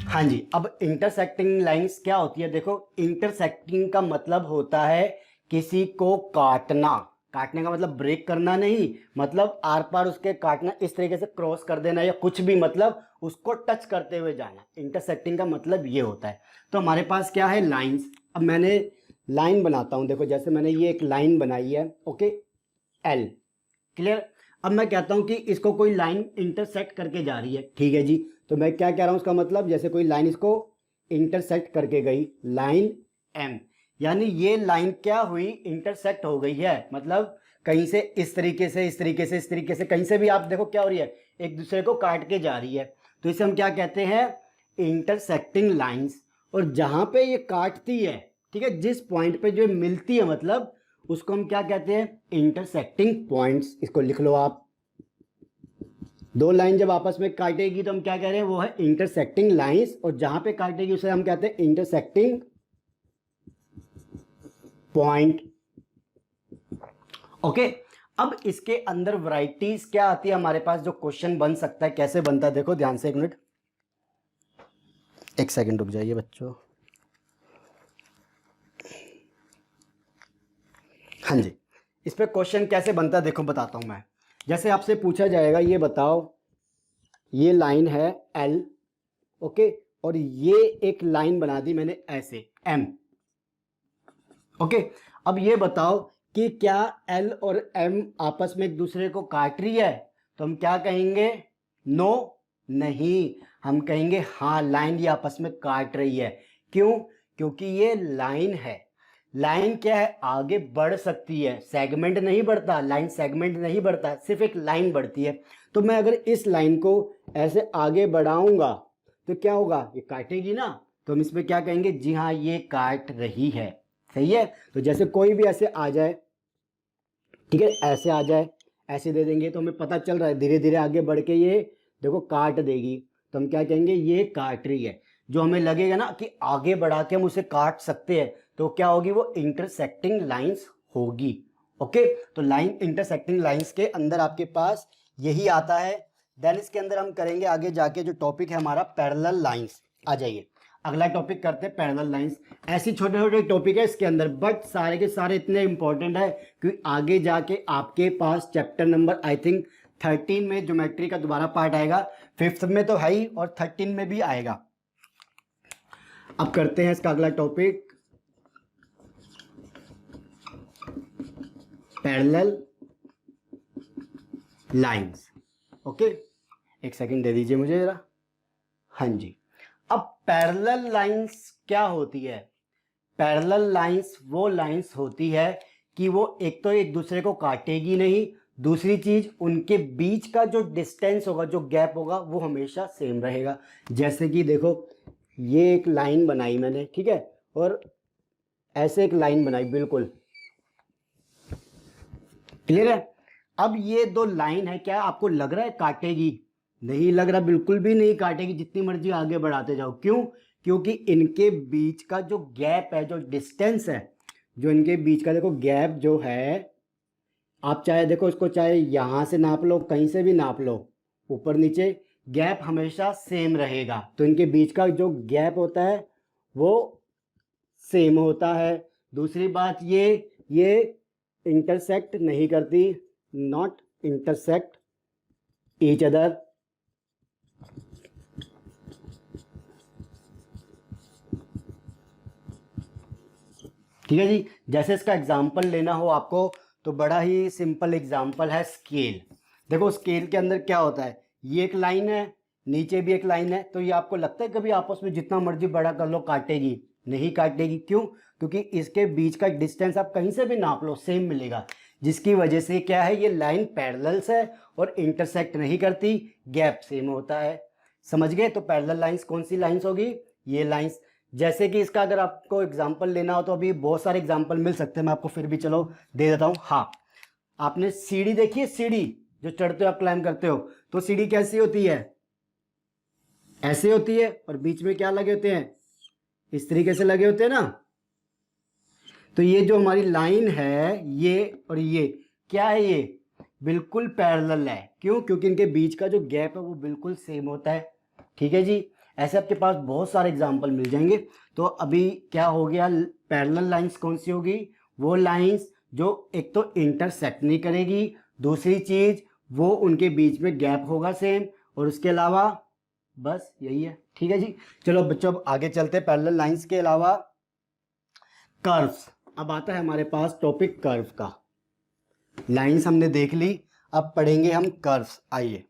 हाँ जी, अब intersecting lines क्या होती है? देखो, इंटरसेक्टिंग का मतलब होता है किसी को काटना। काटने का मतलब ब्रेक करना नहीं, मतलब आर पार उसके काटना, इस तरीके से क्रॉस कर देना या कुछ भी, मतलब उसको टच करते हुए जाना। इंटरसेक्टिंग का मतलब ये होता है। तो हमारे पास क्या है? लाइंस। अब मैंने लाइन बनाता हूं, देखो जैसे मैंने ये एक लाइन बनाई है, ओके, एल, क्लियर। अब मैं कहता हूं कि इसको कोई लाइन इंटरसेक्ट करके जा रही है, ठीक है जी। तो मैं क्या कह रहा हूं, उसका मतलब जैसे कोई लाइन इसको इंटरसेक्ट करके गई, लाइन एम, यानी ये लाइन क्या हुई? इंटरसेक्ट हो गई है, मतलब कहीं से इस तरीके से, इस तरीके से, इस तरीके से, कहीं से भी आप देखो क्या हो रही है, एक दूसरे को काट के जा रही है। तो इसे हम क्या कहते हैं? Intersecting lines. और जहां पे ये काटती है, ठीक है, जिस पॉइंट पे जो मिलती है, मतलब उसको हम क्या कहते हैं? Intersecting points. इसको लिख लो आप। दो लाइन जब आपस में काटेगी तो हम क्या कह रहे हैं? वो है इंटरसेक्टिंग लाइंस। और जहां पे काटेगी उसे हम कहते हैं इंटरसेक्टिंग पॉइंट। ओके। अब इसके अंदर वैरायटीज क्या आती है हमारे पास, जो क्वेश्चन बन सकता है, कैसे बनता है? देखो ध्यान से, एक मिनट, एक सेकंड रुक जाइए बच्चों। हाँ जी, इस पे क्वेश्चन कैसे बनता है देखो बताता हूं मैं। जैसे आपसे पूछा जाएगा, ये बताओ, ये लाइन है एल, ओके, और ये एक लाइन बना दी मैंने ऐसे एम, ओके। अब ये बताओ कि क्या एल और एम आपस में एक दूसरे को काट रही है? तो हम क्या कहेंगे? नो, नहीं, हम कहेंगे हाँ, लाइन ये आपस में काट रही है। क्यों? क्योंकि ये लाइन है। लाइन क्या है? आगे बढ़ सकती है, सेगमेंट नहीं बढ़ता, लाइन सेगमेंट नहीं बढ़ता, सिर्फ एक लाइन बढ़ती है। तो मैं अगर इस लाइन को ऐसे आगे बढ़ाऊंगा तो क्या होगा? ये काटेगी ना। तो हम इसमें क्या कहेंगे? जी हाँ, ये काट रही है। सही है। तो जैसे कोई भी ऐसे आ जाए, ठीक है, ऐसे आ जाए, ऐसे दे देंगे तो हमें पता चल रहा है धीरे धीरे आगे बढ़ के ये देखो काट देगी। तो हम क्या कहेंगे? ये काट रही है। जो हमें लगेगा ना कि आगे बढ़ा के हम उसे काट सकते हैं, तो क्या होगी? वो इंटरसेक्टिंग लाइंस होगी। ओके। तो लाइन इंटरसेक्टिंग लाइंस के अंदर आपके पास यही आता है। देन इसके अंदर हम करेंगे आगे जाके जो टॉपिक है हमारा, पैरेलल लाइंस। आ जाइए, अगला टॉपिक करते हैं पैरेलल लाइंस। ऐसी छोटे छोटे टॉपिक है इसके अंदर, बट सारे के सारे इतने इंपॉर्टेंट है कि आगे जाके आपके पास चैप्टर नंबर आई थिंक 13 में ज्योमेट्री का दोबारा पार्ट आएगा। 5th में तो है ही, और 13 में भी आएगा। अब करते हैं इसका अगला टॉपिक, पैरेलल लाइंस। ओके, एक सेकंड दे दीजिए मुझे जरा। हाँ जी, अब पैरेलल लाइंस क्या होती है? पैरेलल लाइंस वो लाइंस होती है कि वो एक तो एक दूसरे को काटेगी नहीं, दूसरी चीज उनके बीच का जो डिस्टेंस होगा, जो गैप होगा, वो हमेशा सेम रहेगा। जैसे कि देखो, ये एक लाइन बनाई मैंने, ठीक है, और ऐसे एक लाइन बनाई, बिल्कुल क्लियर है। अब ये दो लाइन है, क्या आपको लग रहा है काटेगी? नहीं लग रहा, बिल्कुल भी नहीं काटेगी, जितनी मर्जी आगे बढ़ाते जाओ। क्यों? क्योंकि इनके बीच का जो गैप है, जो डिस्टेंस है, जो इनके बीच का देखो गैप जो है, आप चाहे देखो इसको, चाहे यहां से नाप लो, कहीं से भी नाप लो, ऊपर नीचे, गैप हमेशा सेम रहेगा। तो इनके बीच का जो गैप होता है वो सेम होता है। दूसरी बात, ये इंटरसेक्ट नहीं करती, नॉट इंटरसेक्ट ईच अदर। ठीक है जी। जैसे इसका एग्जाम्पल लेना हो आपको, तो बड़ा ही सिंपल एग्जाम्पल है स्केल। देखो स्केल के अंदर क्या होता है, ये एक लाइन है, नीचे भी एक लाइन है, तो ये आपको लगता है कभी आपस में जितना मर्जी बड़ा कर लो काटेगी? नहीं काटेगी। क्यों? क्योंकि इसके बीच का डिस्टेंस आप कहीं से भी नाप लो, सेम मिलेगा। जिसकी वजह से क्या है, ये लाइन पैरेलल्स है और इंटरसेक्ट नहीं करती, गैप सेम होता है। समझ गए? तो पैरेलल लाइंस कौन सी लाइंस होगी? ये लाइंस। जैसे कि इसका अगर आपको एग्जाम्पल लेना हो तो अभी बहुत सारे एग्जाम्पल मिल सकते हैं, मैं आपको फिर भी चलो दे देता हूं। हाँ, आपने सीढ़ी देखी है? सीढ़ी जो चढ़ते हो आप, क्लाइम करते हो, तो सीढ़ी कैसी होती है? ऐसे होती है, और बीच में क्या लगे होते हैं? इस तरीके से लगे होते हैं ना। तो ये जो हमारी लाइन है, ये और ये क्या है? ये बिल्कुल पैरेलल है। क्यों? क्योंकि इनके बीच का जो गैप है वो बिल्कुल सेम होता है। ठीक है जी। ऐसे आपके पास बहुत सारे एग्जाम्पल मिल जाएंगे। तो अभी क्या हो गया, पैरेलल लाइंस कौन सी होगी, वो लाइंस जो एक तो इंटरसेक्ट नहीं करेगी, दूसरी चीज वो उनके बीच में गैप होगा सेम, और उसके अलावा बस यही है। ठीक है जी, चलो बच्चों अब आगे चलते हैं। पैरेलल लाइंस के अलावा कर्व्स, अब आता है हमारे पास टॉपिक कर्व का। लाइंस हमने देख ली, अब पढ़ेंगे हम कर्व्स। आइए